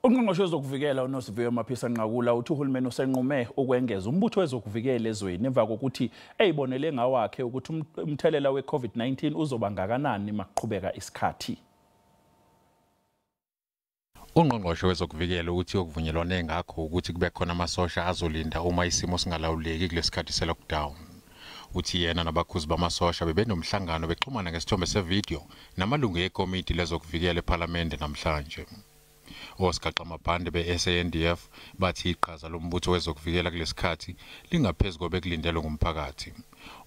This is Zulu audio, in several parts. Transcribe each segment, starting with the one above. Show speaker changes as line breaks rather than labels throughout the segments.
UNgqongqoshe wezokuvikela uNosiviwe Mapisa-Nqakula uthi uHulumeni usenqume ukwengeza umbutho wezokuvikela ezweni emva kokuthi ezibonele ngawakhe ukuthi umthelela weCOVID-19 uzoba ngakanani mekuqhubeka isikhathi.
uNgqongqoshe wezokuvikela uthi okuvunyelwane ngakho ukuthi kube khona amaSosha azolinda uma isimo singalawuleki kulesikhathi se-lockdown. Uthi yena nabakhuzi bamaSosha bebenomhlangano bexhumana ngesithombe sevideo namalungu ekomiti lezokuvikela eParliament namhlanje. Oskaqa amabhande be-SANDF bathi iqhaza lombutho wezokuvikela kulesikhathi lingaphezulu kobekulindelwe ngumphakathi.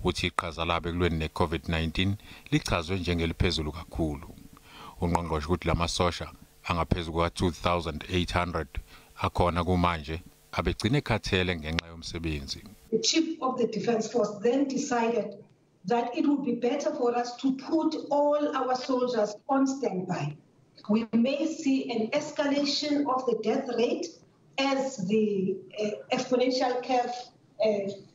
Uthi iqhaza labe kulweni ne-COVID-19 lichazwe njengeliphezulu kakhulu. uNgqongqoshe ukuthi lamaSosha angaphezulu kwa-2,800 akhona kumanje abegcine ekhathele ngenxa yomsebenzi.
The Chief of the Defence Force then decided that it would be better for us to put all our soldiers on standby. We may see an escalation of the death rate as the exponential curve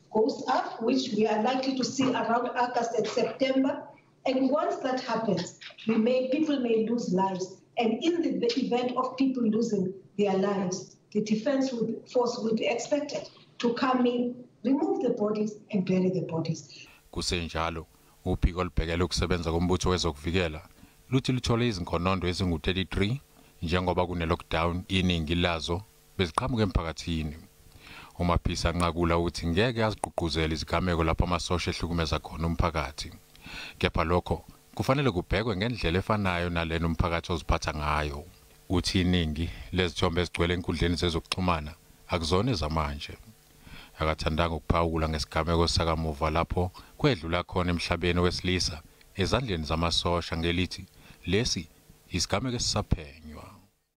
goes up, which we are likely to see around August and September. And once that happens, people may lose lives. And in the event of people losing their lives, the defense force will be expected to come in, remove the bodies and bury the bodies.
Kusenjalo, uphiko olubhekele ukusebenza kombutho wezokuvikela luthi luthole izinkonondo ezingu-33 njengoba kune-lockdown iningi lazo beziqhamuka emphakathini. Mapisa-Nqakula uthi ngeke azigqugquzele izigameko lapho amaSosha ehlukumeza khona umphakathi. Kepha lokho kufanele kubhekwe ngendlela efanayo nalena umphakathi oziphatha ngayo. Uthi iningi lezithombe ezigcwele enkundleni zezokuxhumana akuzona ezamanje. Akathandanga ukuphawula ngesigameko sakamuva lapho kwedlula khona emhlabeni wesilisa ezandleni zamaSosha ngelithi lesi isigameko esisaphenywa.